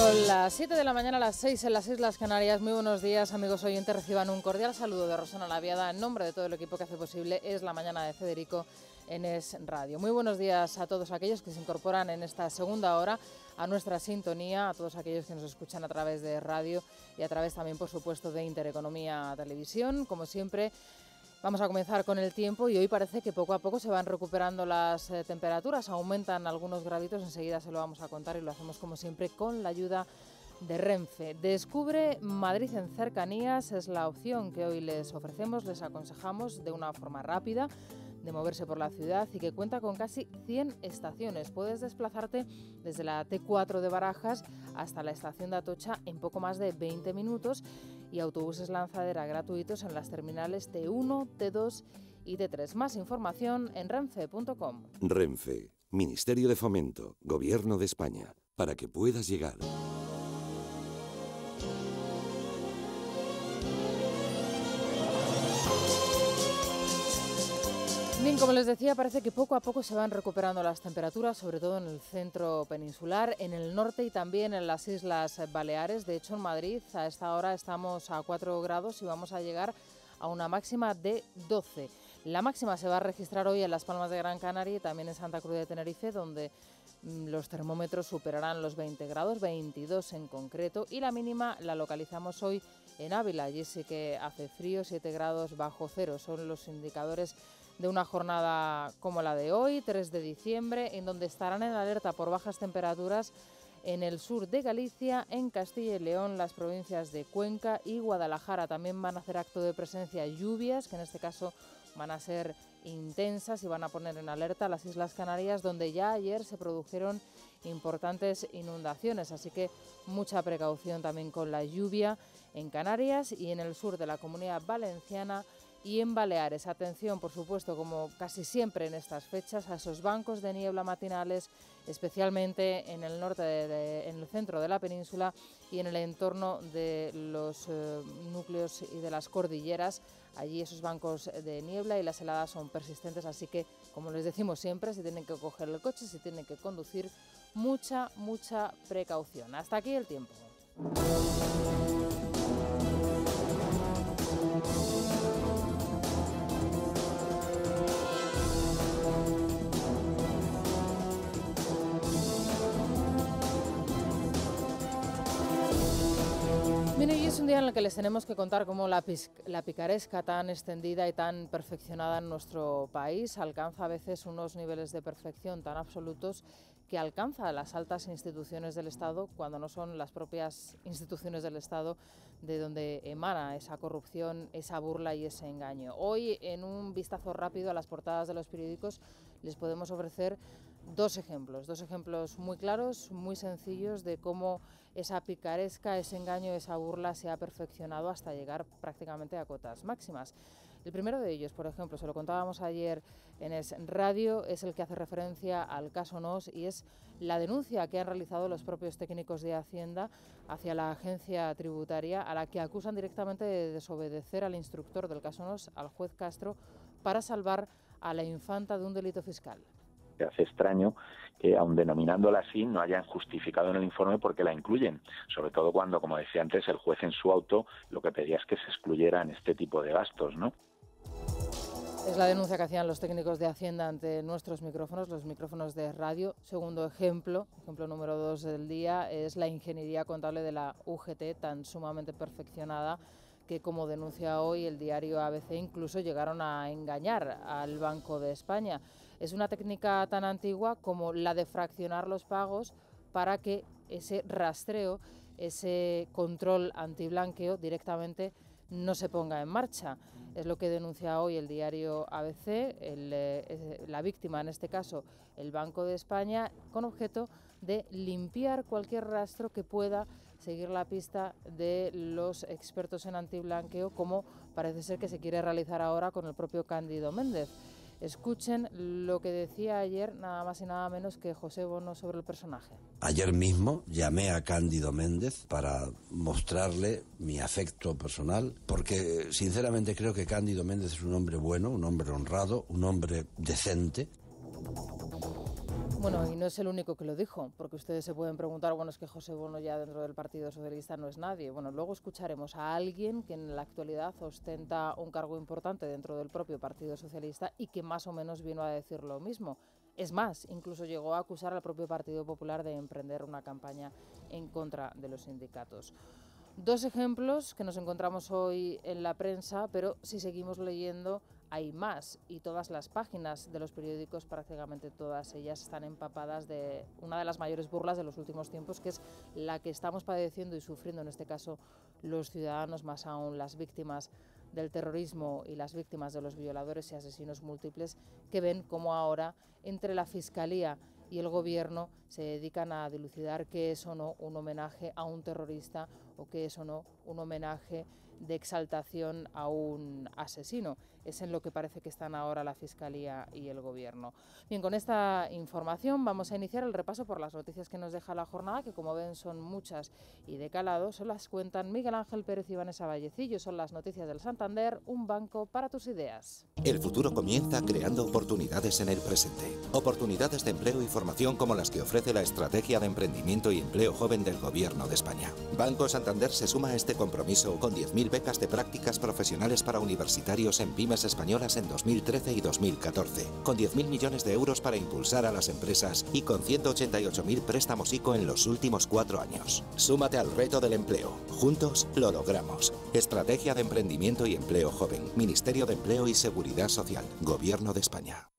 Son las 7 de la mañana, las 6 en las Islas Canarias. Muy buenos días, amigos oyentes. Reciban un cordial saludo de Rosana Laviada en nombre de todo el equipo que hace posible Es la Mañana de Federico en Es Radio. Muy buenos días a todos aquellos que se incorporan en esta segunda hora a nuestra sintonía, a todos aquellos que nos escuchan a través de radio y a través también, por supuesto, de Intereconomía Televisión. Como siempre, vamos a comenzar con el tiempo y hoy parece que poco a poco se van recuperando las temperaturas, aumentan algunos graditos, enseguida se lo vamos a contar y lo hacemos como siempre con la ayuda de Renfe. Descubre Madrid en cercanías, es la opción que hoy les ofrecemos, les aconsejamos de una forma rápida de moverse por la ciudad y que cuenta con casi 100 estaciones. Puedes desplazarte desde la T4 de Barajas hasta la estación de Atocha en poco más de 20 minutos y autobuses lanzadera gratuitos en las terminales T1, T2 y T3. Más información en renfe.com. Renfe, Ministerio de Fomento, Gobierno de España, para que puedas llegar. Bien, como les decía, parece que poco a poco se van recuperando las temperaturas, sobre todo en el centro peninsular, en el norte y también en las Islas Baleares. De hecho, en Madrid a esta hora estamos a 4 grados y vamos a llegar a una máxima de 12. La máxima se va a registrar hoy en Las Palmas de Gran Canaria y también en Santa Cruz de Tenerife, donde los termómetros superarán los 20 grados, 22 en concreto, y la mínima la localizamos hoy en Ávila. Allí sí que hace frío, 7 grados bajo cero. Son los indicadores de una jornada como la de hoy, 3 de diciembre, en donde estarán en alerta por bajas temperaturas en el sur de Galicia, en Castilla y León, las provincias de Cuenca y Guadalajara. También van a hacer acto de presencia lluvias, que en este caso van a ser intensas y van a poner en alerta las Islas Canarias, donde ya ayer se produjeron importantes inundaciones. Así que mucha precaución también con la lluvia en Canarias y en el sur de la Comunidad Valenciana y en Baleares. Atención, por supuesto, como casi siempre en estas fechas, a esos bancos de niebla matinales, especialmente en el norte, en el centro de la península y en el entorno de los núcleos y de las cordilleras. Allí esos bancos de niebla y las heladas son persistentes, así que, como les decimos siempre, si tienen que coger el coche, si tienen que conducir, mucha precaución. Hasta aquí el tiempo. Bueno, y es un día en el que les tenemos que contar cómo la picaresca tan extendida y tan perfeccionada en nuestro país alcanza a veces unos niveles de perfección tan absolutos que alcanza las altas instituciones del Estado cuando no son las propias instituciones del Estado de donde emana esa corrupción, esa burla y ese engaño. Hoy, en un vistazo rápido a las portadas de los periódicos, les podemos ofrecer dos ejemplos muy claros, muy sencillos de cómo esa picaresca, ese engaño, esa burla se ha perfeccionado hasta llegar prácticamente a cotas máximas. El primero de ellos, por ejemplo, se lo contábamos ayer en Es Radio, es el que hace referencia al caso NOS y es la denuncia que han realizado los propios técnicos de Hacienda hacia la agencia tributaria, a la que acusan directamente de desobedecer al instructor del caso NOS, al juez Castro, para salvar a la infanta de un delito fiscal. Se hace extraño que, aun denominándola así, no hayan justificado en el informe por qué la incluyen, sobre todo cuando, como decía antes, el juez en su auto lo que pedía es que se excluyeran este tipo de gastos, ¿no? Es la denuncia que hacían los técnicos de Hacienda ante nuestros micrófonos, los micrófonos de radio. Segundo ejemplo número 2 del día, es la ingeniería contable de la UGT, tan sumamente perfeccionada que, como denuncia hoy el diario ABC, incluso llegaron a engañar al Banco de España. Es una técnica tan antigua como la de fraccionar los pagos para que ese rastreo, ese control antiblanqueo directamente no se ponga en marcha. Es lo que denuncia hoy el diario ABC, la víctima, en este caso el Banco de España, con objeto de limpiar cualquier rastro que pueda seguir la pista de los expertos en antiblanqueo, como parece ser que se quiere realizar ahora con el propio Cándido Méndez. Escuchen lo que decía ayer nada más y nada menos que José Bono sobre el personaje. Ayer mismo llamé a Cándido Méndez para mostrarle mi afecto personal, porque sinceramente creo que Cándido Méndez es un hombre bueno, un hombre honrado, un hombre decente. Bueno, y no es el único que lo dijo, porque ustedes se pueden preguntar, bueno, es que José Bono ya dentro del Partido Socialista no es nadie. Bueno, luego escucharemos a alguien que en la actualidad ostenta un cargo importante dentro del propio Partido Socialista y que más o menos vino a decir lo mismo. Es más, incluso llegó a acusar al propio Partido Popular de emprender una campaña en contra de los sindicatos. Dos ejemplos que nos encontramos hoy en la prensa, pero si seguimos leyendo hay más, y todas las páginas de los periódicos, prácticamente todas ellas, están empapadas de una de las mayores burlas de los últimos tiempos, que es la que estamos padeciendo y sufriendo en este caso los ciudadanos, más aún las víctimas del terrorismo y las víctimas de los violadores y asesinos múltiples, que ven cómo ahora entre la Fiscalía y el Gobierno se dedican a dilucidar qué es o no un homenaje a un terrorista o qué es o no un homenaje de exaltación a un asesino. Es en lo que parece que están ahora la Fiscalía y el Gobierno. Bien, con esta información vamos a iniciar el repaso por las noticias que nos deja la jornada, que como ven son muchas y de calado. Se las cuentan Miguel Ángel Pérez y Vanessa Vallecillo. Son las noticias del Santander, un banco para tus ideas. El futuro comienza creando oportunidades en el presente. Oportunidades de empleo y formación como las que ofrece la Estrategia de Emprendimiento y Empleo Joven del Gobierno de España. Banco Santander se suma a este compromiso con 10.000 becas de prácticas profesionales para universitarios en pymes españolas en 2013 y 2014, con 10.000 millones de euros para impulsar a las empresas y con 188.000 préstamos ICO en los últimos 4 años. Súmate al reto del empleo. Juntos lo logramos. Estrategia de Emprendimiento y Empleo Joven. Ministerio de Empleo y Seguridad Social. Gobierno de España.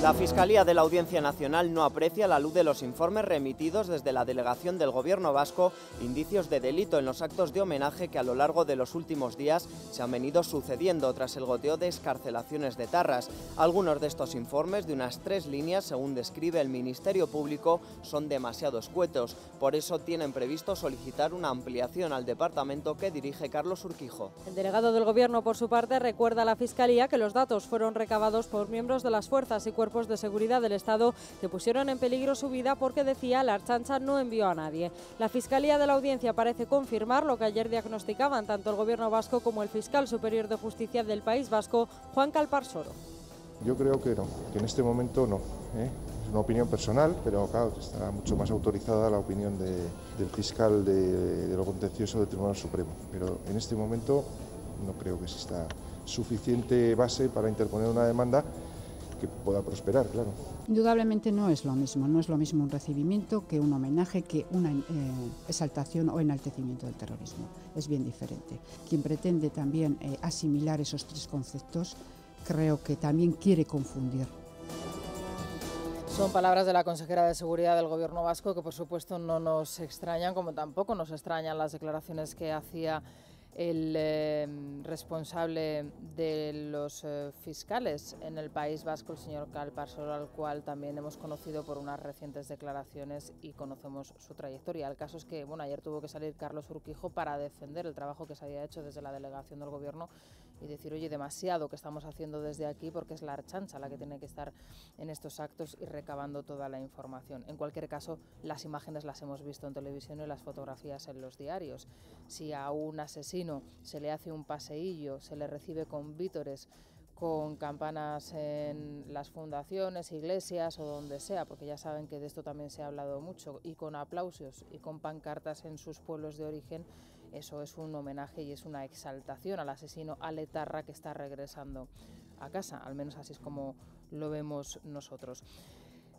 La Fiscalía de la Audiencia Nacional no aprecia, a la luz de los informes remitidos desde la delegación del Gobierno vasco, indicios de delito en los actos de homenaje que a lo largo de los últimos días se han venido sucediendo tras el goteo de excarcelaciones de etarras. Algunos de estos informes, de unas 3 líneas, según describe el Ministerio Público, son demasiado escuetos. Por eso tienen previsto solicitar una ampliación al departamento que dirige Carlos Urquijo. El delegado del Gobierno, por su parte, recuerda a la Fiscalía que los datos fueron recabados por miembros de las fuerzas y cuerpos de seguridad del Estado que pusieron en peligro su vida porque, decía, la Ertzaintza no envió a nadie. La Fiscalía de la Audiencia parece confirmar lo que ayer diagnosticaban tanto el Gobierno vasco como el Fiscal Superior de Justicia del País Vasco, Juan Calparsoro. Yo creo que no, que en este momento no. Es una opinión personal, pero claro, está mucho más autorizada la opinión del fiscal de lo contencioso del Tribunal Supremo. Pero en este momento no creo que exista suficiente base para interponer una demanda que pueda prosperar, claro. Indudablemente no es lo mismo un recibimiento que un homenaje, que una exaltación o enaltecimiento del terrorismo. Es bien diferente. Quien pretende también asimilar esos 3 conceptos, creo que también quiere confundir. Son palabras de la consejera de Seguridad del Gobierno vasco que por supuesto no nos extrañan, como tampoco nos extrañan las declaraciones que hacía el responsable de los fiscales en el País Vasco, el señor Calparsoro, al cual también hemos conocido por unas recientes declaraciones y conocemos su trayectoria. El caso es que ayer tuvo que salir Carlos Urquijo para defender el trabajo que se había hecho desde la delegación del Gobierno y decir, oye, demasiado que estamos haciendo desde aquí porque es la Ertzaintza la que tiene que estar en estos actos y recabando toda la información. En cualquier caso, las imágenes las hemos visto en televisión y las fotografías en los diarios. Si a un asesino se le hace un paseillo, se le recibe con vítores, con campanas en las fundaciones, iglesias o donde sea, porque ya saben que de esto también se ha hablado mucho, y con aplausos y con pancartas en sus pueblos de origen, eso es un homenaje y es una exaltación al asesino, al etarra que está regresando a casa, al menos así es como lo vemos nosotros.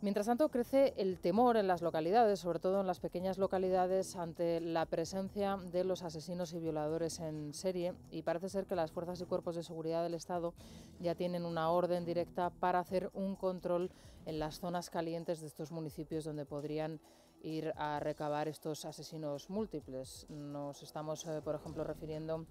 Mientras tanto, crece el temor en las localidades, sobre todo en las pequeñas localidades, ante la presencia de los asesinos y violadores en serie, y parece ser que las fuerzas y cuerpos de seguridad del Estado ya tienen una orden directa para hacer un control en las zonas calientes de estos municipios donde podrían ir a recabar estos asesinos múltiples. Nos estamos, por ejemplo, refiriendo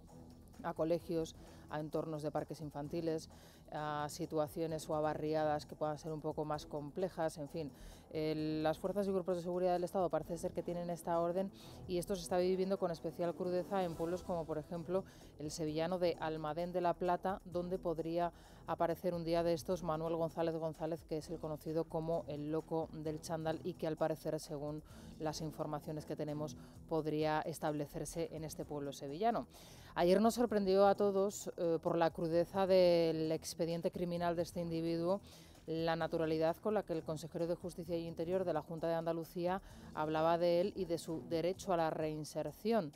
a colegios, a entornos de parques infantiles, a situaciones o a barriadas que puedan ser un poco más complejas, en fin. Las fuerzas y grupos de seguridad del Estado parece ser que tienen esta orden y esto se está viviendo con especial crudeza en pueblos como por ejemplo el sevillano de Almadén de la Plata, donde podría aparecer un día de estos Manuel González González, que es el conocido como el loco del chándal y que al parecer, según las informaciones que tenemos, podría establecerse en este pueblo sevillano. Ayer nos sorprendió a todos por la crudeza del expediente criminal de este individuo, la naturalidad con la que el consejero de Justicia y Interior de la Junta de Andalucía hablaba de él y de su derecho a la reinserción,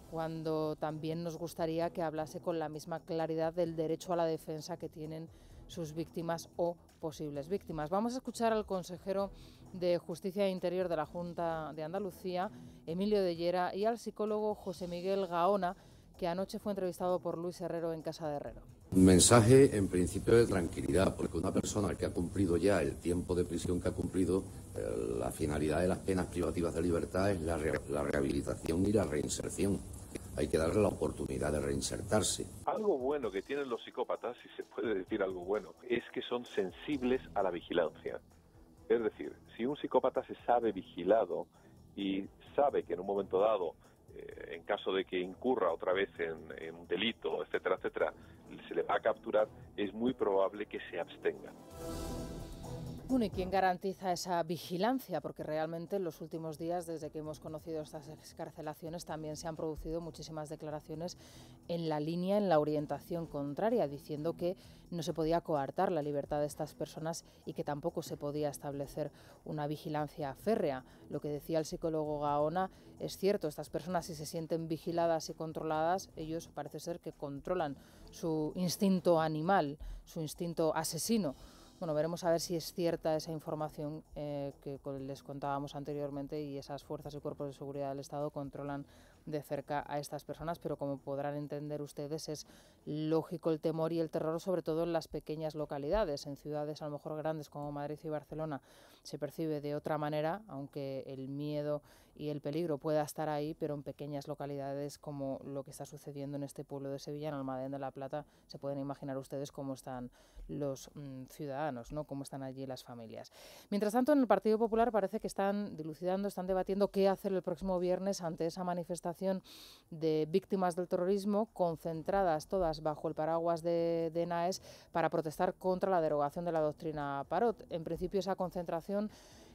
cuando también nos gustaría que hablase con la misma claridad del derecho a la defensa que tienen sus víctimas o posibles víctimas. Vamos a escuchar al consejero de Justicia e Interior de la Junta de Andalucía, Emilio de Llera, y al psicólogo José Miguel Gaona, que anoche fue entrevistado por Luis Herrero en Casa de Herrero. Un mensaje en principio de tranquilidad, porque una persona que ha cumplido ya el tiempo de prisión que ha cumplido, la finalidad de las penas privativas de libertad es la rehabilitación y la reinserción. Hay que darle la oportunidad de reinsertarse. Algo bueno que tienen los psicópatas, si se puede decir algo bueno, es que son sensibles a la vigilancia. Es decir, si un psicópata se sabe vigilado y sabe que en un momento dado, en caso de que incurra otra vez en un delito, etcétera, etcétera, se le va a capturar, es muy probable que se abstenga. Bueno, ¿y quién garantiza esa vigilancia? Porque realmente en los últimos días, desde que hemos conocido estas excarcelaciones, también se han producido muchísimas declaraciones en la línea, en la orientación contraria, diciendo que no se podía coartar la libertad de estas personas y que tampoco se podía establecer una vigilancia férrea. Lo que decía el psicólogo Gaona es cierto, estas personas, si se sienten vigiladas y controladas, ellos parece ser que controlan su instinto animal, su instinto asesino. Bueno, veremos a ver si es cierta esa información que les contábamos anteriormente, y esas fuerzas y cuerpos de seguridad del Estado controlan de cerca a estas personas, pero como podrán entender ustedes, es lógico el temor y el terror, sobre todo en las pequeñas localidades. En ciudades a lo mejor grandes como Madrid y Barcelona se percibe de otra manera, aunque el miedo y el peligro pueda estar ahí, pero en pequeñas localidades como lo que está sucediendo en este pueblo de Sevilla, en Almadén de la Plata, se pueden imaginar ustedes cómo están los ciudadanos, ¿no? Cómo están allí las familias. Mientras tanto, en el Partido Popular parece que están dilucidando, están debatiendo qué hacer el próximo viernes ante esa manifestación de víctimas del terrorismo, concentradas todas bajo el paraguas de NAES, para protestar contra la derogación de la doctrina Parot. En principio, esa concentración,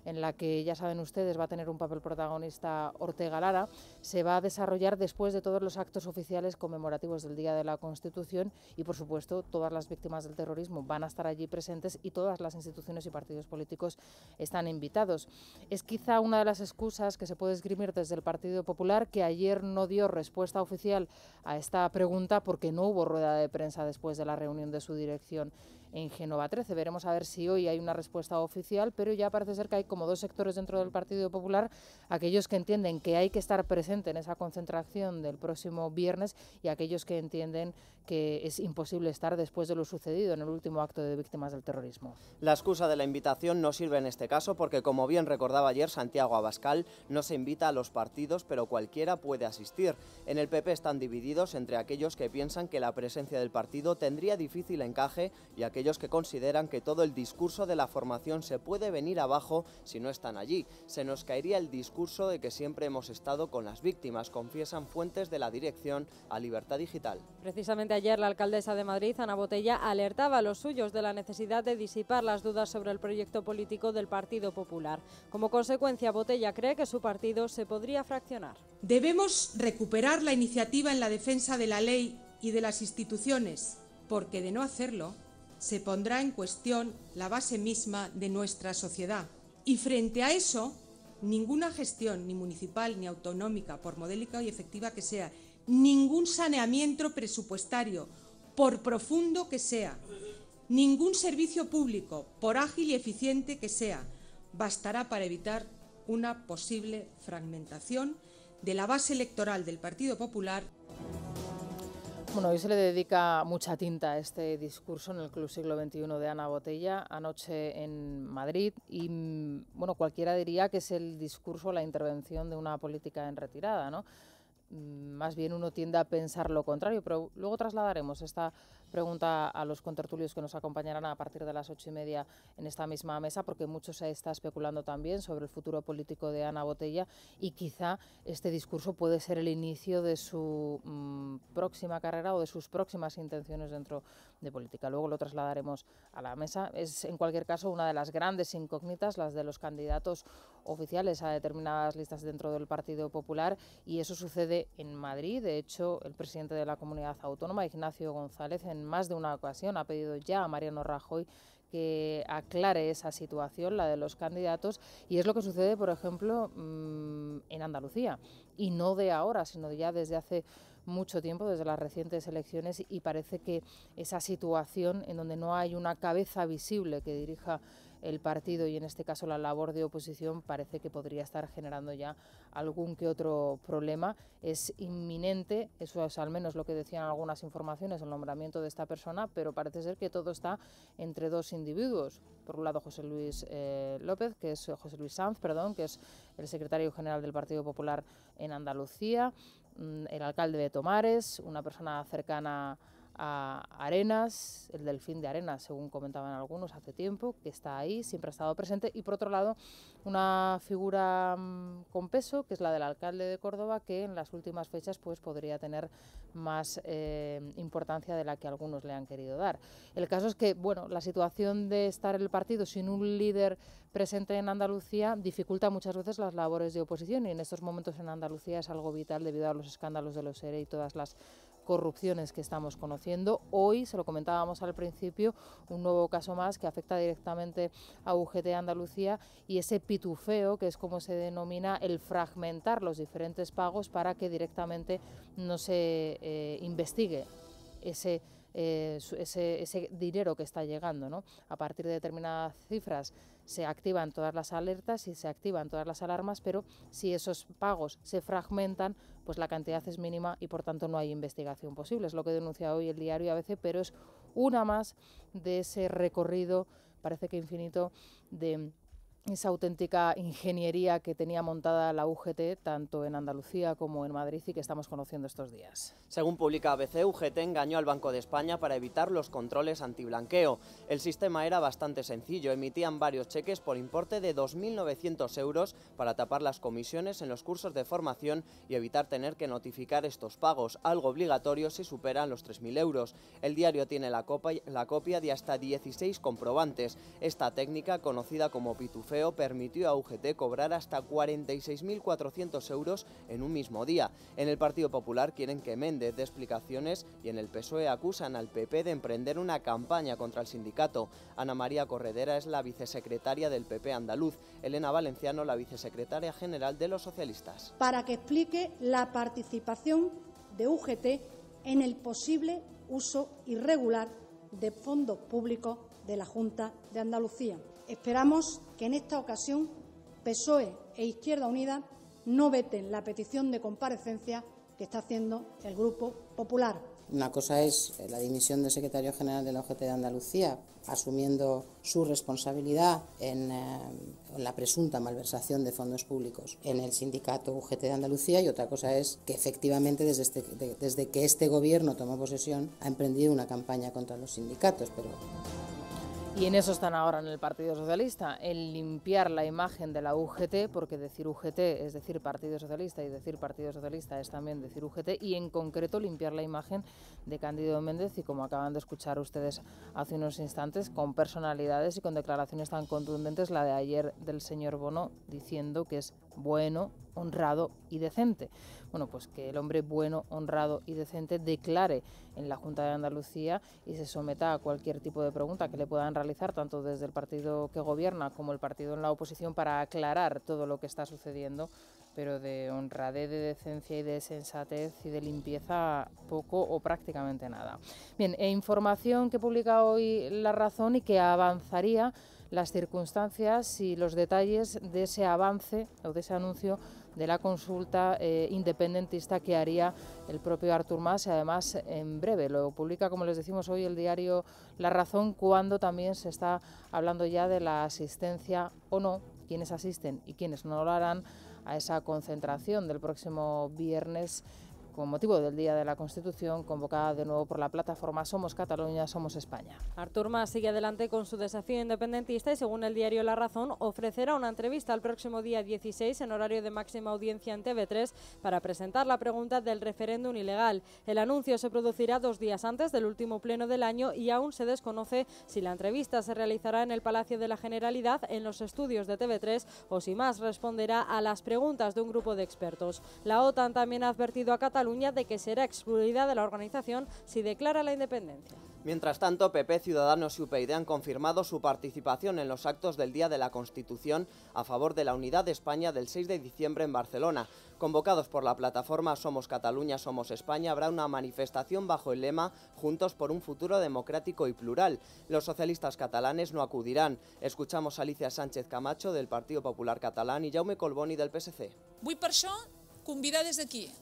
en la que, ya saben ustedes, va a tener un papel protagonista Ortega Lara, se va a desarrollar después de todos los actos oficiales conmemorativos del Día de la Constitución, y, por supuesto, todas las víctimas del terrorismo van a estar allí presentes y todas las instituciones y partidos políticos están invitados. Es quizá una de las excusas que se puede esgrimir desde el Partido Popular, que ayer no dio respuesta oficial a esta pregunta porque no hubo rueda de prensa después de la reunión de su dirección en Génova 13. Veremos a ver si hoy hay una respuesta oficial, pero ya parece ser que hay como dos sectores dentro del Partido Popular: aquellos que entienden que hay que estar presente en esa concentración del próximo viernes, y aquellos que entienden que es imposible estar después de lo sucedido en el último acto de víctimas del terrorismo. La excusa de la invitación no sirve en este caso porque, como bien recordaba ayer Santiago Abascal, no se invita a los partidos, pero cualquiera puede asistir. En el PP están divididos entre aquellos que piensan que la presencia del partido tendría difícil encaje y aquellos que consideran que todo el discurso de la formación se puede venir abajo si no están allí. Se nos caería el discurso de que siempre hemos estado con las víctimas, confiesan fuentes de la dirección a Libertad Digital. Precisamente ayer la alcaldesa de Madrid, Ana Botella, alertaba a los suyos de la necesidad de disipar las dudas sobre el proyecto político del Partido Popular. Como consecuencia, Botella cree que su partido se podría fraccionar. Debemos recuperar la iniciativa en la defensa de la ley y de las instituciones, porque de no hacerlo, se pondrá en cuestión la base misma de nuestra sociedad. Y frente a eso, ninguna gestión, ni municipal ni autonómica, por modélica y efectiva que sea, ningún saneamiento presupuestario, por profundo que sea, ningún servicio público, por ágil y eficiente que sea, bastará para evitar una posible fragmentación de la base electoral del Partido Popular. Bueno, hoy se le dedica mucha tinta a este discurso en el Club Siglo XXI de Ana Botella, anoche en Madrid, y bueno, cualquiera diría que es el discurso, la intervención de una política en retirada, ¿no? Más bien uno tiende a pensar lo contrario, pero luego trasladaremos esta pregunta a los contertulios que nos acompañarán a partir de las 8:30 en esta misma mesa, porque mucho se está especulando también sobre el futuro político de Ana Botella, y quizá este discurso puede ser el inicio de su próxima carrera o de sus próximas intenciones dentro de política. Luego lo trasladaremos a la mesa. Es, en cualquier caso, una de las grandes incógnitas, las de los candidatos oficiales a determinadas listas dentro del Partido Popular, y eso sucede en Madrid. De hecho, el presidente de la comunidad autónoma, Ignacio González, en más de una ocasión ha pedido ya a Mariano Rajoy que aclare esa situación, la de los candidatos, y es lo que sucede, por ejemplo, en Andalucía, y no de ahora, sino ya desde hace mucho tiempo, desde las recientes elecciones, y parece que esa situación en donde no hay una cabeza visible que dirija el partido y en este caso la labor de oposición parece que podría estar generando ya algún que otro problema. Es inminente, eso es al menos lo que decían algunas informaciones, el nombramiento de esta persona, pero parece ser que todo está entre dos individuos. Por un lado José Luis Sanz, que es el secretario general del Partido Popular en Andalucía, el alcalde de Tomares, una persona cercana a Arenas, el delfín de Arenas, según comentaban algunos hace tiempo, que está ahí, siempre ha estado presente, y por otro lado una figura con peso, que es la del alcalde de Córdoba, que en las últimas fechas pues podría tener más importancia de la que algunos le han querido dar. El caso es que, bueno, la situación de estar el partido sin un líder presente en Andalucía dificulta muchas veces las labores de oposición, y en estos momentos en Andalucía es algo vital debido a los escándalos de los ERE y todas las corrupciones que estamos conociendo. Hoy, se lo comentábamos al principio, un nuevo caso más que afecta directamente a UGT Andalucía, y ese pitufeo, que es como se denomina el fragmentar los diferentes pagos para que directamente no se investigue ese dinero que está llegando, ¿no? A partir de determinadas cifras se activan todas las alertas y se activan todas las alarmas, pero si esos pagos se fragmentan, pues la cantidad es mínima y por tanto no hay investigación posible. Es lo que denuncia hoy el diario ABC, pero es una más de ese recorrido, parece que infinito, de esa auténtica ingeniería que tenía montada la UGT tanto en Andalucía como en Madrid y que estamos conociendo estos días. Según publica ABC, UGT engañó al Banco de España para evitar los controles antiblanqueo. El sistema era bastante sencillo, emitían varios cheques por importe de 2.900 euros para tapar las comisiones en los cursos de formación y evitar tener que notificar estos pagos, algo obligatorio si superan los 3.000 euros. El diario tiene la copia de hasta 16 comprobantes. Esta técnica, conocida como pitufeo, permitió a UGT cobrar hasta 46.400 euros en un mismo día. En el Partido Popular quieren que Méndez dé explicaciones y en el PSOE acusan al PP de emprender una campaña contra el sindicato. Ana María Corredera es la vicesecretaria del PP andaluz, Elena Valenciano la vicesecretaria general de los socialistas. Para que explique la participación de UGT en el posible uso irregular de fondos públicos de la Junta de Andalucía. Esperamos que en esta ocasión PSOE e Izquierda Unida no veten la petición de comparecencia que está haciendo el Grupo Popular. Una cosa es la dimisión del secretario general de la UGT de Andalucía, asumiendo su responsabilidad en la presunta malversación de fondos públicos en el sindicato UGT de Andalucía, y otra cosa es que efectivamente desde que este gobierno tomó posesión ha emprendido una campaña contra los sindicatos, pero... Y en eso están ahora en el Partido Socialista, en limpiar la imagen de la UGT, porque decir UGT es decir Partido Socialista y decir Partido Socialista es también decir UGT, y en concreto limpiar la imagen de Cándido Méndez, y como acaban de escuchar ustedes hace unos instantes, con personalidades y con declaraciones tan contundentes, la de ayer del señor Bono diciendo que es bueno, honrado y decente. Bueno, pues que el hombre bueno, honrado y decente declare en la Junta de Andalucía y se someta a cualquier tipo de pregunta que le puedan realizar, tanto desde el partido que gobierna como el partido en la oposición, para aclarar todo lo que está sucediendo, pero de honradez, de decencia y de sensatez y de limpieza poco o prácticamente nada. Bien, información que publica hoy La Razón y que avanzaría las circunstancias y los detalles de ese avance o de ese anuncio de la consulta independentista que haría el propio Artur Mas, y además en breve. Lo publica, como les decimos hoy, el diario La Razón, cuando también se está hablando ya de la asistencia o no, quienes asisten y quienes no lo harán, a esa concentración del próximo viernes con motivo del Día de la Constitución, convocada de nuevo por la plataforma Somos Cataluña, Somos España. Artur Mas sigue adelante con su desafío independentista y, según el diario La Razón, ofrecerá una entrevista el próximo día 16 en horario de máxima audiencia en TV3 para presentar la pregunta del referéndum ilegal. El anuncio se producirá 2 días antes del último pleno del año y aún se desconoce si la entrevista se realizará en el Palacio de la Generalidad, en los estudios de TV3, o si Mas responderá a las preguntas de un grupo de expertos. La OTAN también ha advertido a Cataluña Cataluña de que será excluida de la organización si declara la independencia. Mientras tanto, PP, Ciudadanos y UPyD han confirmado su participación en los actos del Día de la Constitución a favor de la unidad de España del 6 de diciembre en Barcelona. Convocados por la plataforma Somos Cataluña, Somos España, habrá una manifestación bajo el lema Juntos por un futuro democrático y plural. Los socialistas catalanes no acudirán. Escuchamos a Alicia Sánchez Camacho del Partido Popular Catalán y Jaume Collboni del PSC.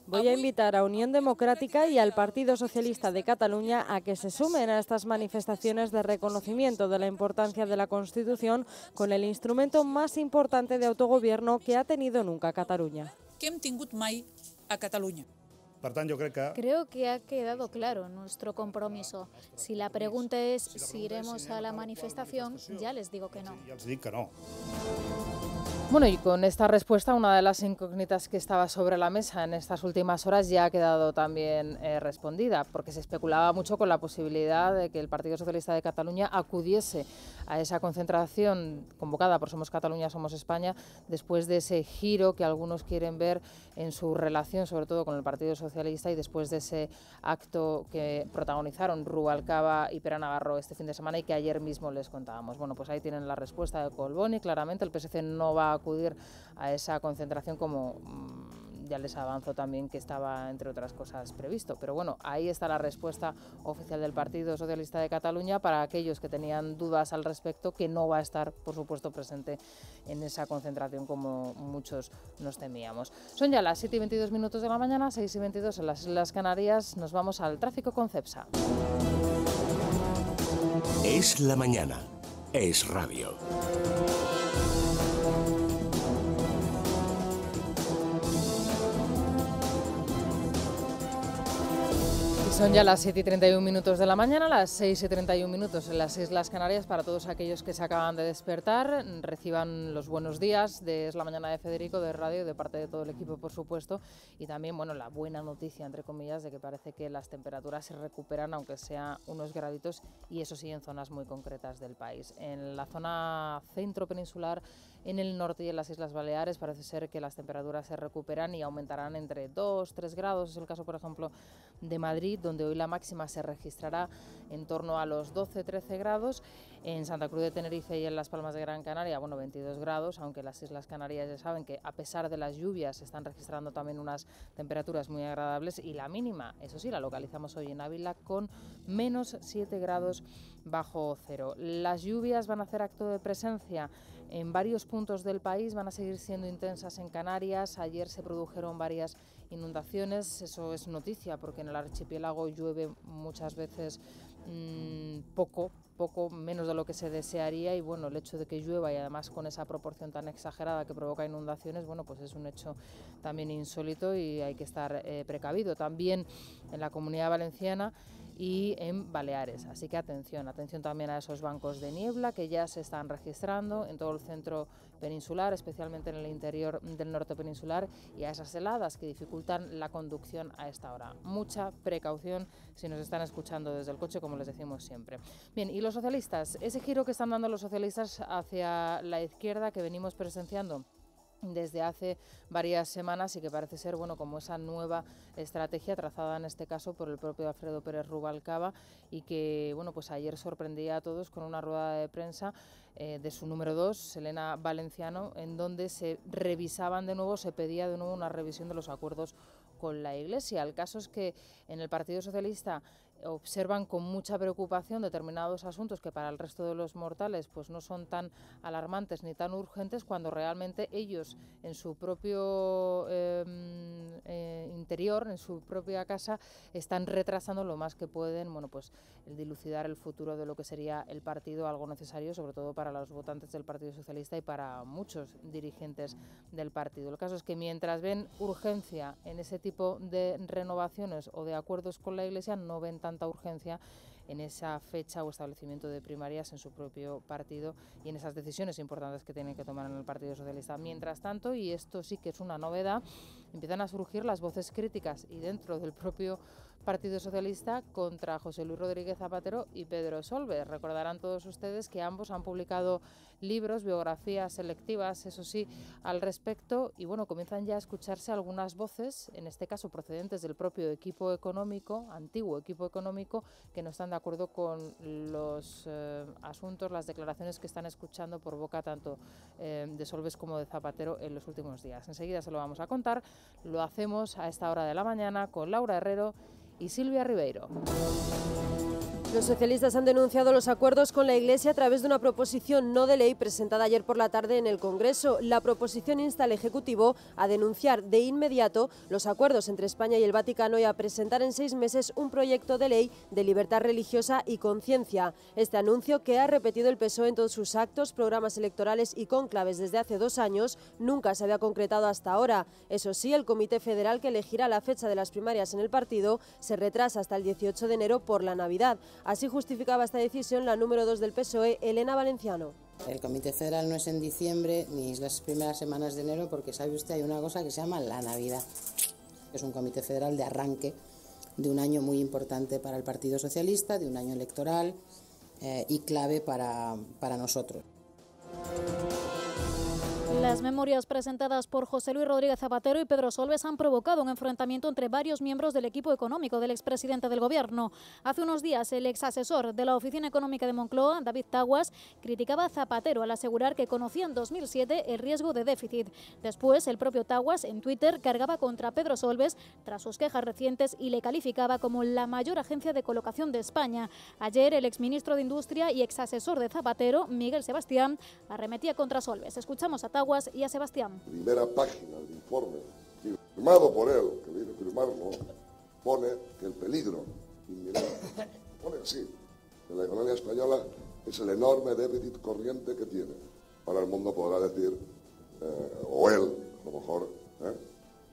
Voy a invitar a Unión Democrática y al Partido Socialista de Cataluña a que se sumen a estas manifestaciones de reconocimiento de la importancia de la Constitución con el instrumento más importante de autogobierno que ha tenido nunca Cataluña. Creo que ha quedado claro nuestro compromiso. Si la pregunta es si iremos a la manifestación, ya les digo que no. Bueno, y con esta respuesta, una de las incógnitas que estaba sobre la mesa en estas últimas horas ya ha quedado también respondida, porque se especulaba mucho con la posibilidad de que el Partido Socialista de Cataluña acudiese a esa concentración convocada por Somos Cataluña, Somos España, después de ese giro que algunos quieren ver en su relación, sobre todo con el Partido Socialista, y después de ese acto que protagonizaron Rubalcaba y Pere Navarro este fin de semana y que ayer mismo les contábamos. Bueno, pues ahí tienen la respuesta de Collboni. Claramente el PSC no va a acudir a esa concentración, como ya les avanzo también que estaba, entre otras cosas, previsto. Pero bueno, ahí está la respuesta oficial del Partido Socialista de Cataluña para aquellos que tenían dudas al respecto, que no va a estar, por supuesto, presente en esa concentración como muchos nos temíamos. Son ya las 7 y 22 minutos de la mañana, 6 y 22 en las Islas Canarias. Nos vamos al tráfico con Cepsa. Es la mañana. Es radio. Son ya las 7 y 31 minutos de la mañana, las 6 y 31 minutos en las Islas Canarias. Para todos aquellos que se acaban de despertar, reciban los buenos días de Es la Mañana de Federico, de radio, de parte de todo el equipo, por supuesto. Y también, bueno, la buena noticia, entre comillas, de que parece que las temperaturas se recuperan, aunque sea unos graditos, y eso sí, en zonas muy concretas del país. En la zona centro peninsular, en el norte y en las Islas Baleares, parece ser que las temperaturas se recuperan y aumentarán entre 2 o 3 grados. Es el caso, por ejemplo, de Madrid, donde hoy la máxima se registrará en torno a los 12-13 grados. En Santa Cruz de Tenerife y en Las Palmas de Gran Canaria, bueno, 22 grados, aunque las Islas Canarias ya saben que a pesar de las lluvias se están registrando también unas temperaturas muy agradables, y la mínima, eso sí, la localizamos hoy en Ávila con menos 7 grados bajo cero. Las lluvias van a hacer acto de presencia en varios puntos del país, van a seguir siendo intensas en Canarias. Ayer se produjeron varias inundaciones, eso es noticia porque en el archipiélago llueve muchas veces poco, menos de lo que se desearía, y bueno, el hecho de que llueva y además con esa proporción tan exagerada que provoca inundaciones, bueno, pues es un hecho también insólito y hay que estar precavido. También en la Comunidad Valenciana y en Baleares, así que atención también a esos bancos de niebla que ya se están registrando en todo el centro peninsular, especialmente en el interior del norte peninsular, y a esas heladas que dificultan la conducción a esta hora. Mucha precaución si nos están escuchando desde el coche, como les decimos siempre. Bien, y los socialistas, ese giro que están dando los socialistas hacia la izquierda que venimos presenciando desde hace varias semanas y que parece ser, bueno, como esa nueva estrategia trazada en este caso por el propio Alfredo Pérez Rubalcaba, y que, bueno, pues ayer sorprendía a todos con una rueda de prensa de su número 2, Elena Valenciano, en donde se revisaban de nuevo, se pedía de nuevo una revisión de los acuerdos con la Iglesia. El caso es que en el Partido Socialista observan con mucha preocupación determinados asuntos que para el resto de los mortales pues no son tan alarmantes ni tan urgentes, cuando realmente ellos en su propio interior, en su propia casa, están retrasando lo más que pueden, bueno, pues el dilucidar el futuro de lo que sería el partido, algo necesario sobre todo para los votantes del Partido Socialista y para muchos dirigentes del partido. El caso es que mientras ven urgencia en ese tipo de renovaciones o de acuerdos con la Iglesia, no ven tanta urgencia en esa fecha o establecimiento de primarias en su propio partido y en esas decisiones importantes que tienen que tomar en el Partido Socialista. Mientras tanto, y esto sí que es una novedad, empiezan a surgir las voces críticas y dentro del propio Partido Socialista contra José Luis Rodríguez Zapatero y Pedro Solbes. Recordarán todos ustedes que ambos han publicado libros, biografías selectivas, eso sí, al respecto, y bueno, comienzan ya a escucharse algunas voces, en este caso procedentes del propio equipo económico, antiguo equipo económico, que no están de acuerdo con los asuntos, las declaraciones que están escuchando por boca tanto de Solbes como de Zapatero en los últimos días. Enseguida se lo vamos a contar, lo hacemos a esta hora de la mañana con Laura Herrero y Silvia Ribeiro. Los socialistas han denunciado los acuerdos con la Iglesia a través de una proposición no de ley presentada ayer por la tarde en el Congreso. La proposición insta al Ejecutivo a denunciar de inmediato los acuerdos entre España y el Vaticano y a presentar en 6 meses un proyecto de ley de libertad religiosa y conciencia. Este anuncio, que ha repetido el PSOE en todos sus actos, programas electorales y cónclaves desde hace 2 años, nunca se había concretado hasta ahora. Eso sí, el Comité Federal, que elegirá la fecha de las primarias en el partido, se retrasa hasta el 18 de enero por la Navidad. Así justificaba esta decisión la número 2 del PSOE, Elena Valenciano. El Comité Federal no es en diciembre ni es las primeras semanas de enero, porque sabe usted, hay una cosa que se llama la Navidad. Es un Comité Federal de arranque de un año muy importante para el Partido Socialista, de un año electoral y clave para nosotros. Las memorias presentadas por José Luis Rodríguez Zapatero y Pedro Solbes han provocado un enfrentamiento entre varios miembros del equipo económico del expresidente del Gobierno. Hace unos días, el exasesor de la Oficina Económica de Moncloa, David Taguas, criticaba a Zapatero al asegurar que conocía en 2007 el riesgo de déficit. Después, el propio Taguas, en Twitter, cargaba contra Pedro Solbes tras sus quejas recientes y le calificaba como la mayor agencia de colocación de España. Ayer, el exministro de Industria y exasesor de Zapatero, Miguel Sebastián, arremetía contra Solbes. Escuchamos a Taguas y a Sebastián. Primera página del informe, firmado por él, que dice firmarlo, pone que el peligro inminente, pone así, de la economía española es el enorme déficit corriente que tiene. Ahora el mundo podrá decir, o él, a lo mejor,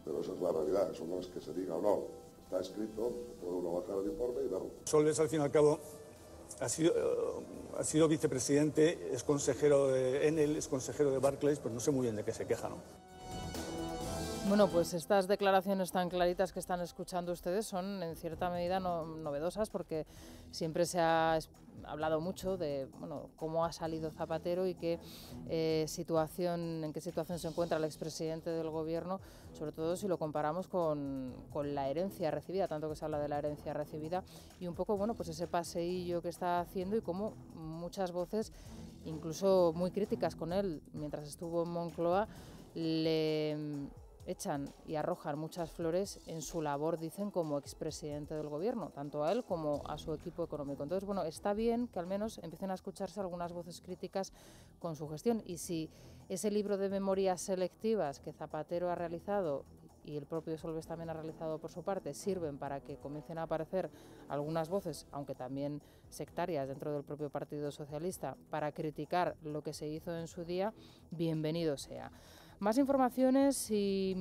pero esa es la realidad, eso no es que se diga o no, está escrito, puede uno bajar el informe y verlo. Solbes, al fin y al cabo, ha sido vicepresidente, es consejero de Enel, es consejero de Barclays, pues no sé muy bien de qué se queja, ¿no? Bueno, pues estas declaraciones tan claritas que están escuchando ustedes son en cierta medida novedosas, porque siempre se ha hablado mucho de cómo ha salido Zapatero y en qué situación se encuentra el expresidente del Gobierno, sobre todo si lo comparamos con la herencia recibida, tanto que se habla de la herencia recibida, y un poco pues ese paseillo que está haciendo y cómo muchas voces, incluso muy críticas con él mientras estuvo en Moncloa, le echan y arrojan muchas flores en su labor, dicen, como expresidente del Gobierno, tanto a él como a su equipo económico. Entonces, está bien que al menos empiecen a escucharse algunas voces críticas con su gestión. Y si ese libro de memorias selectivas que Zapatero ha realizado y el propio Solbes también ha realizado por su parte, sirven para que comiencen a aparecer algunas voces, aunque también sectarias dentro del propio Partido Socialista, para criticar lo que se hizo en su día, bienvenido sea. Más informaciones y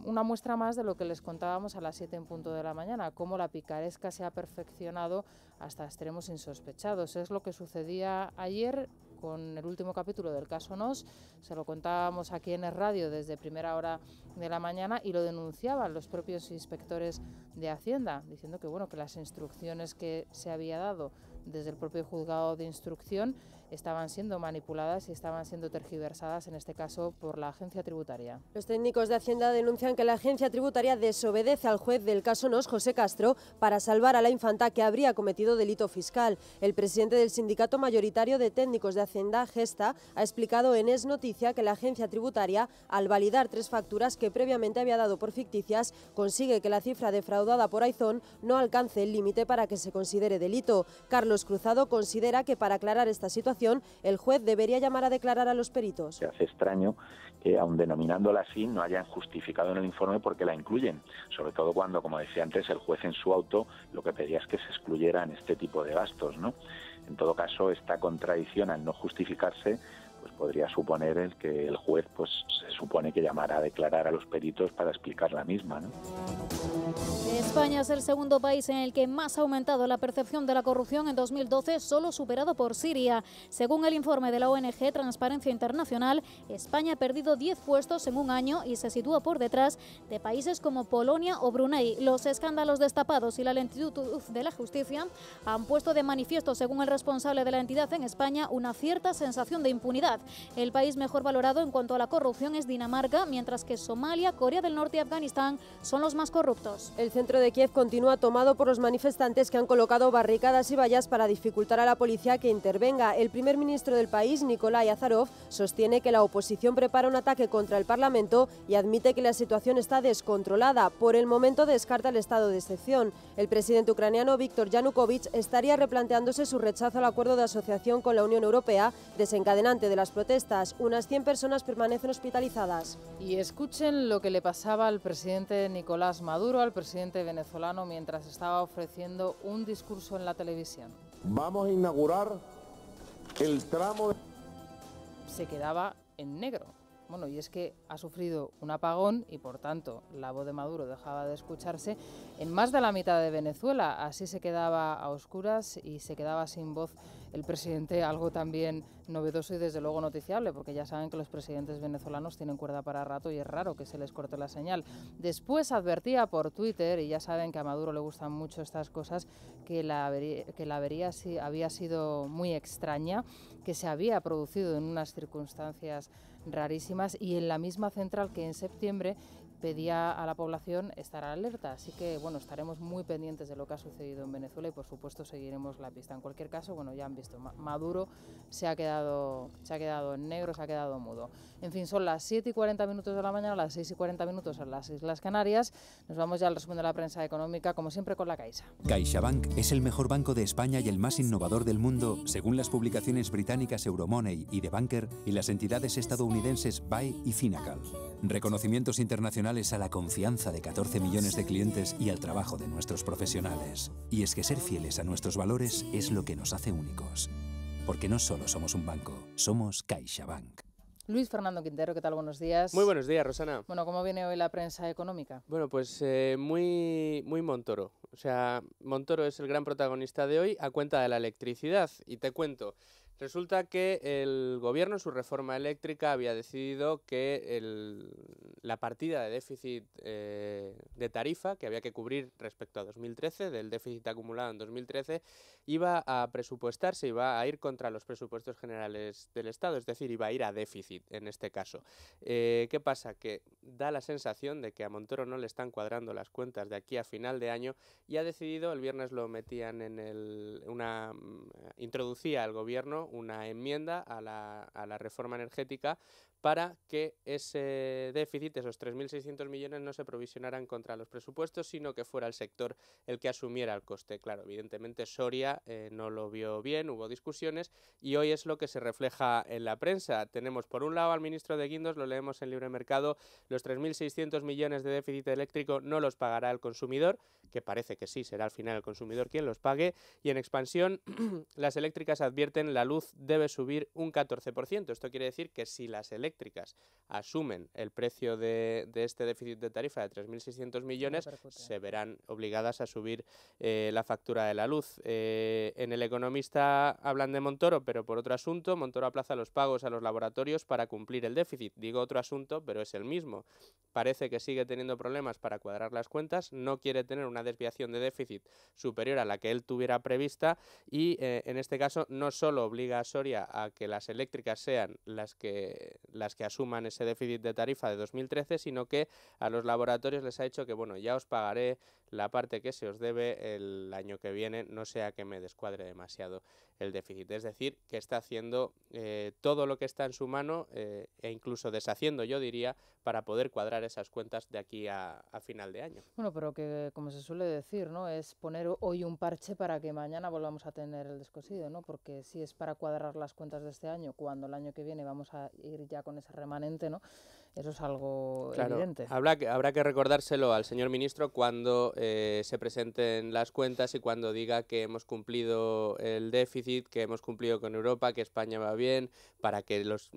una muestra más de lo que les contábamos a las 7 en punto de la mañana, cómo la picaresca se ha perfeccionado hasta extremos insospechados. Es lo que sucedía ayer con el último capítulo del caso Nos. Se lo contábamos aquí en Es Radio desde primera hora de la mañana y lo denunciaban los propios inspectores de Hacienda, diciendo que las instrucciones que se había dado desde el propio juzgado de instrucción estaban siendo manipuladas y estaban siendo tergiversadas, en este caso por la agencia tributaria. Los técnicos de Hacienda denuncian que la agencia tributaria desobedece al juez del caso Nos, José Castro, para salvar a la infanta que habría cometido delito fiscal. El presidente del sindicato mayoritario de técnicos de Hacienda, Gesta, ha explicado en Es Noticia que la agencia tributaria, al validar 3 facturas que previamente había dado por ficticias, consigue que la cifra defraudada por Aizón no alcance el límite para que se considere delito. Carlos Cruzado considera que para aclarar esta situación el juez debería llamar a declarar a los peritos. Se hace extraño que, aun denominándola así, no hayan justificado en el informe porque la incluyen, sobre todo cuando, como decía antes, el juez en su auto lo que pedía es que se excluyeran este tipo de gastos, ¿no? En todo caso, esta contradicción, al no justificarse, pues podría suponer el que el juez se supone que llamará a declarar a los peritos para explicar la misma, ¿no? España es el segundo país en el que más ha aumentado la percepción de la corrupción en 2012, solo superado por Siria. Según el informe de la ONG Transparencia Internacional, España ha perdido 10 puestos en un año y se sitúa por detrás de países como Polonia o Brunei. Los escándalos destapados y la lentitud de la justicia han puesto de manifiesto, según el responsable de la entidad en España, una cierta sensación de impunidad. El país mejor valorado en cuanto a la corrupción es Dinamarca, mientras que Somalia, Corea del Norte y Afganistán son los más corruptos. El centro de Kiev continúa tomado por los manifestantes que han colocado barricadas y vallas para dificultar a la policía que intervenga. El primer ministro del país, Nikolai Azarov, sostiene que la oposición prepara un ataque contra el Parlamento y admite que la situación está descontrolada. Por el momento descarta el estado de excepción. El presidente ucraniano Viktor Yanukovych estaría replanteándose su rechazo al acuerdo de asociación con la Unión Europea, desencadenante de las protestas. Unas 100 personas permanecen hospitalizadas. Y escuchen lo que le pasaba al presidente Nicolás Maduro, al presidente venezolano, mientras estaba ofreciendo un discurso en la televisión. Vamos a inaugurar el tramo de... Se quedaba en negro. Bueno, y es que ha sufrido un apagón y, por tanto, la voz de Maduro dejaba de escucharse en más de la mitad de Venezuela. Así se quedaba a oscuras y se quedaba sin voz el presidente, algo también novedoso y desde luego noticiable, porque ya saben que los presidentes venezolanos tienen cuerda para rato y es raro que se les corte la señal. Después advertía por Twitter, y ya saben que a Maduro le gustan mucho estas cosas, que la avería había sido muy extraña, que se había producido en unas circunstancias rarísimas y en la misma central que en septiembre pedía a la población estar alerta. Así que, bueno, estaremos muy pendientes de lo que ha sucedido en Venezuela y, por supuesto, seguiremos la pista. En cualquier caso, bueno, ya han visto, Maduro se ha quedado en negro, se ha quedado mudo. En fin, son las 7:40 de la mañana, las 6:40 en las Islas Canarias. Nos vamos ya al resumen de la prensa económica, como siempre, con la Caixa. CaixaBank es el mejor banco de España y el más innovador del mundo, según las publicaciones británicas Euromoney y The Banker y las entidades estadounidenses BAE y Finacle. Reconocimientos internacionales a la confianza de 14 millones de clientes y al trabajo de nuestros profesionales. Y es que ser fieles a nuestros valores es lo que nos hace únicos. Porque no solo somos un banco, somos CaixaBank. Luis Fernando Quintero, ¿qué tal? Buenos días. Muy buenos días, Rosana. Bueno, ¿cómo viene hoy la prensa económica? Bueno, pues muy Montoro. O sea, Montoro es el gran protagonista de hoy a cuenta de la electricidad. Y te cuento. Resulta que el gobierno, en su reforma eléctrica, había decidido que la partida de déficit de tarifa que había que cubrir respecto a 2013, del déficit acumulado en 2013, iba a presupuestarse, iba a ir contra los presupuestos generales del Estado, es decir, iba a ir a déficit en este caso. ¿Qué pasa? Que da la sensación de que a Montoro no le están cuadrando las cuentas de aquí a final de año y ha decidido, el viernes lo metían introducía al gobierno una enmienda a la reforma energética para que ese déficit, esos 3.600 millones, no se provisionaran contra los presupuestos, sino que fuera el sector el que asumiera el coste. Claro, evidentemente Soria no lo vio bien, hubo discusiones y hoy es lo que se refleja en la prensa. Tenemos por un lado al ministro de Guindos, lo leemos en Libre Mercado, los 3.600 millones de déficit eléctrico no los pagará el consumidor, que parece que sí, será al final el consumidor quien los pague, y en Expansión las eléctricas advierten la luz debe subir un 14%. Esto quiere decir que si las eléctricas asumen el precio de este déficit de tarifa de 3.600 millones, se verán obligadas a subir la factura de la luz. En El Economista hablan de Montoro, pero por otro asunto, Montoro aplaza los pagos a los laboratorios para cumplir el déficit. Digo otro asunto, pero es el mismo. Parece que sigue teniendo problemas para cuadrar las cuentas, no quiere tener una desviación de déficit superior a la que él tuviera prevista y en este caso no solo obliga a Soria a que las eléctricas sean las que asuman ese déficit de tarifa de 2013, sino que a los laboratorios les ha dicho que bueno, ya os pagaré la parte que se os debe el año que viene, no sea que me descuadre demasiado el déficit. Es decir, que está haciendo todo lo que está en su mano e incluso deshaciendo, yo diría, para poder cuadrar esas cuentas de aquí a final de año. Bueno, pero que, como se suele decir, ¿no? Es poner hoy un parche para que mañana volvamos a tener el descosido, ¿no? Porque si es para cuadrar las cuentas de este año, cuando el año que viene vamos a ir ya con con ese remanente, ¿no? Eso es algo claro, evidente. Habrá que recordárselo al señor ministro cuando se presenten las cuentas y cuando diga que hemos cumplido el déficit, que hemos cumplido con Europa, que España va bien, para que los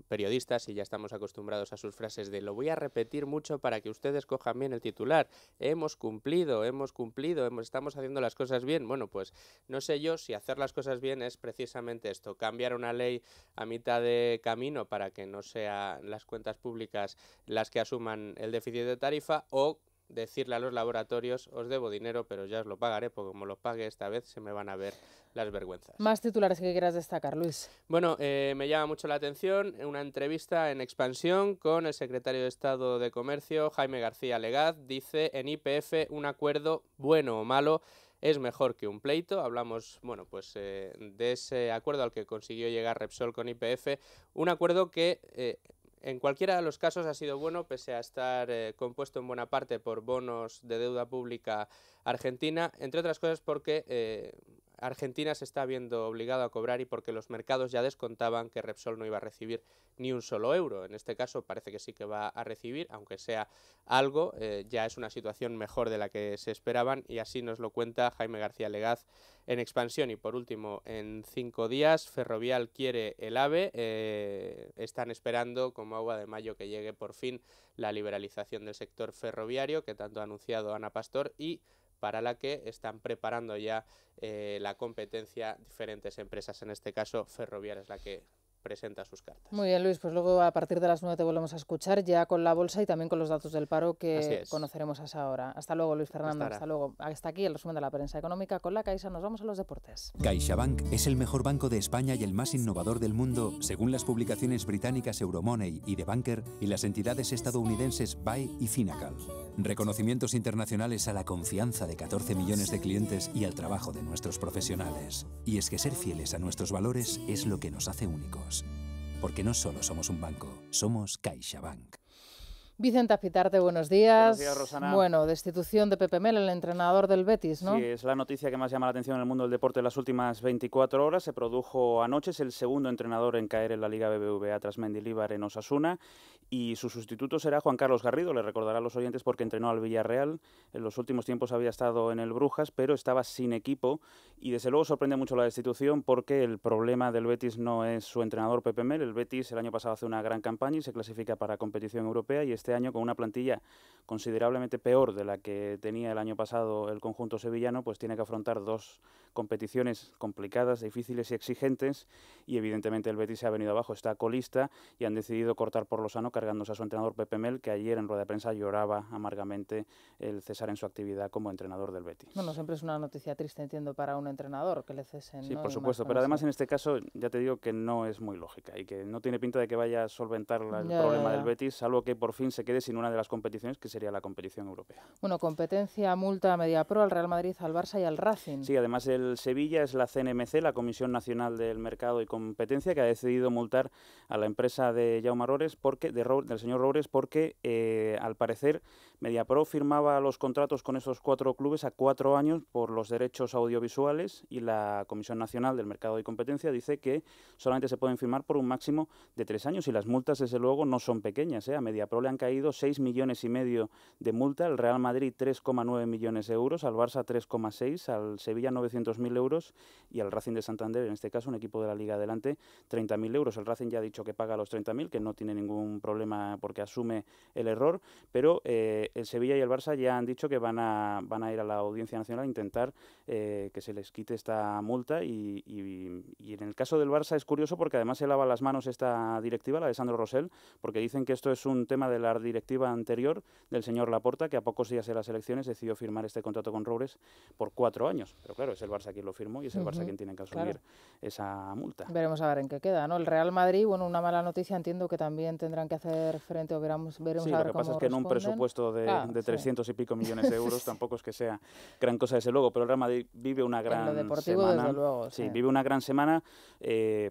periodistas, y ya estamos acostumbrados a sus frases de lo voy a repetir mucho para que ustedes cojan bien el titular, hemos cumplido, estamos haciendo las cosas bien. Bueno, pues no sé yo si hacer las cosas bien es precisamente esto, cambiar una ley a mitad de camino para que no sean las cuentas públicas las que asuman el déficit de tarifa, o decirle a los laboratorios os debo dinero pero ya os lo pagaré porque como lo pague esta vez se me van a ver las vergüenzas. Más titulares que quieras destacar, Luis. Bueno, me llama mucho la atención una entrevista en Expansión con el secretario de Estado de Comercio, Jaime García Legaz. Dice en YPF un acuerdo bueno o malo es mejor que un pleito. Hablamos, bueno, pues de ese acuerdo al que consiguió llegar Repsol con YPF, un acuerdo que en cualquiera de los casos ha sido bueno, pese a estar compuesto en buena parte por bonos de deuda pública argentina, entre otras cosas porque Argentina se está viendo obligado a cobrar y porque los mercados ya descontaban que Repsol no iba a recibir ni un solo euro. En este caso parece que sí que va a recibir, aunque sea algo, ya es una situación mejor de la que se esperaban, y así nos lo cuenta Jaime García Legaz en Expansión. Y por último, en 5 días, Ferrovial quiere el AVE, están esperando como agua de mayo que llegue por fin la liberalización del sector ferroviario que tanto ha anunciado Ana Pastor y para la que están preparando ya la competencia diferentes empresas. En este caso, Ferrovial es la que presenta sus cartas. Muy bien, Luis, pues luego a partir de las 9 te volvemos a escuchar ya con la bolsa y también con los datos del paro que conoceremos a esa hora. Hasta luego, Luis Fernando. Hasta luego. Hasta aquí el resumen de la prensa económica con la Caixa. Nos vamos a los deportes. CaixaBank es el mejor banco de España y el más innovador del mundo, según las publicaciones británicas Euromoney y The Banker y las entidades estadounidenses BAE y Finacal. Reconocimientos internacionales a la confianza de 14 millones de clientes y al trabajo de nuestros profesionales. Y es que ser fieles a nuestros valores es lo que nos hace únicos. Porque no solo somos un banco, somos CaixaBank. Vicente Azpitarte, buenos días. Buenos días, Rosana. Bueno, destitución de Pepe Mel, el entrenador del Betis, ¿no? Sí, es la noticia que más llama la atención en el mundo del deporte en las últimas 24 horas. Se produjo anoche, es el segundo entrenador en caer en la Liga BBVA tras Mendilibar en Osasuna, y su sustituto será Juan Carlos Garrido. Le recordará a los oyentes porque entrenó al Villarreal. En los últimos tiempos había estado en el Brujas, pero estaba sin equipo, y desde luego sorprende mucho la destitución porque el problema del Betis no es su entrenador Pepe Mel. El Betis el año pasado hace una gran campaña y se clasifica para competición europea, y este año con una plantilla considerablemente peor de la que tenía el año pasado el conjunto sevillano, pues tiene que afrontar 2 competiciones complicadas, difíciles y exigentes, y evidentemente el Betis se ha venido abajo, está colista, y han decidido cortar por lo sano cargándose a su entrenador Pepe Mel, que ayer en rueda de prensa lloraba amargamente el cesar en su actividad como entrenador del Betis. Bueno, siempre es una noticia triste, entiendo, para un entrenador que le cesen. Sí, ¿no? por supuesto, pero además en este caso ya te digo que no es muy lógica y que no tiene pinta de que vaya a solventar el problema del Betis, salvo que por fin se quede sin una de las competiciones, que sería la competición europea. Bueno, competencia, multa a Mediapro, al Real Madrid, al Barça y al Racing. Sí, además el Sevilla es la CNMC, la Comisión Nacional del Mercado y Competencia, que ha decidido multar a la empresa de Jaume Rores, del señor Rores, porque al parecer Mediapro firmaba los contratos con esos 4 clubes a 4 años por los derechos audiovisuales, y la Comisión Nacional del Mercado y Competencia dice que solamente se pueden firmar por un máximo de 3 años, y las multas desde luego no son pequeñas. A Mediapro le han caído 6,5 millones de multa, al Real Madrid 3,9 millones de euros, al Barça 3,6, al Sevilla 900.000 euros y al Racing de Santander, en este caso un equipo de la Liga Adelante, 30.000 euros. El Racing ya ha dicho que paga los 30.000, que no tiene ningún problema porque asume el error, pero el Sevilla y el Barça ya han dicho que van a ir a la Audiencia Nacional a intentar que se les quite esta multa, y en el caso del Barça es curioso porque además se lava las manos esta directiva, la de Sandro Rosell, porque dicen que esto es un tema de la directiva anterior del señor Laporta, que a pocos días de las elecciones decidió firmar este contrato con Roures por 4 años. Pero claro, es el Barça quien lo firmó y es el Barça quien tiene que asumir esa multa. Veremos a ver en qué queda, ¿no? El Real Madrid, bueno, una mala noticia, entiendo que también tendrán que hacer frente, o veremos sí, a ver cómo lo que pasa es que en un presupuesto de 300 y pico millones de euros tampoco es que sea gran cosa desde luego, pero el Real Madrid vive una gran en lo deportivo, semana. Desde luego, sí, vive una gran semana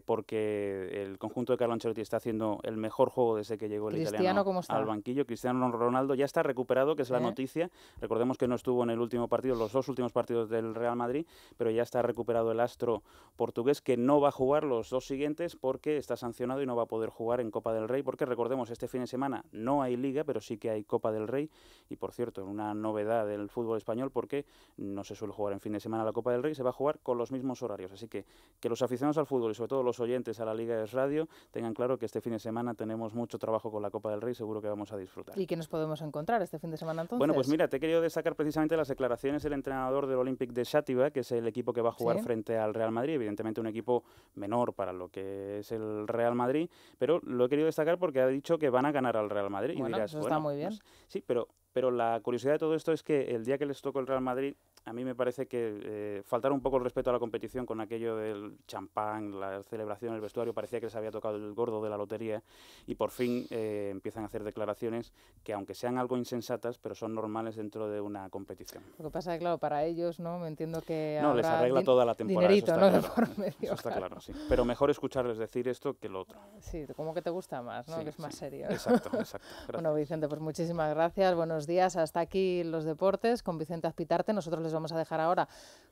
porque el conjunto de Carlo Ancelotti está haciendo el mejor juego desde que llegó el italiano ¿cómo está? al banquillo. Cristiano Ronaldo ya está recuperado, que es la noticia. Recordemos que no estuvo en el último partido, los 2 últimos partidos del Real Madrid, pero ya está recuperado el astro portugués, que no va a jugar los 2 siguientes porque está sancionado y no va a poder jugar en Copa del Rey, porque recordemos, este fin de semana no hay Liga, pero sí que hay Copa del Rey. Y por cierto, una novedad del fútbol español, porque no se suele jugar en fin de semana la Copa del Rey, se va a jugar con los mismos horarios. Así que los aficionados al fútbol y sobre todo los oyentes a la Liga Es Radio tengan claro que este fin de semana tenemos mucho trabajo con la Copa del Rey, seguro que vamos a disfrutar. ¿Y qué nos podemos encontrar este fin de semana entonces? Bueno, pues mira, te he querido destacar precisamente las declaraciones del entrenador del Olympique de Xàtiva, que es el equipo que va a jugar frente al Real Madrid, evidentemente un equipo menor para lo que es el Real Madrid, pero lo he querido destacar porque ha dicho que van a ganar al Real Madrid. Bueno, y dirás, eso está muy bien. Pues, sí, pero la curiosidad de todo esto es que el día que les tocó el Real Madrid, a mí me parece que faltaron un poco el respeto a la competición con aquello del champán, la celebración, el vestuario, parecía que les había tocado el gordo de la lotería y por fin empiezan a hacer declaraciones que aunque sean algo insensatas, pero son normales dentro de una competición. Lo que pasa es que, claro, para ellos, ¿no? Me entiendo que no, les arregla toda la temporada. Dinerito, eso está ¿no? Claro. Por medio, eso está claro, sí. Pero mejor escucharles decir esto que lo otro. Sí, como que te gusta más, ¿no? Sí, que es más serio. Exacto. Gracias. Bueno, Vicente, pues muchísimas gracias. Buenos días. Hasta aquí los deportes con Vicente Azpitarte. Nosotros les vamos a dejar ahora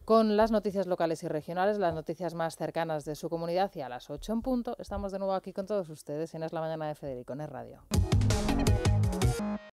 con las noticias locales y regionales, las noticias más cercanas de su comunidad, y a las 8 en punto estamos de nuevo aquí con todos ustedes en Es la Mañana de Federico, en Es Radio.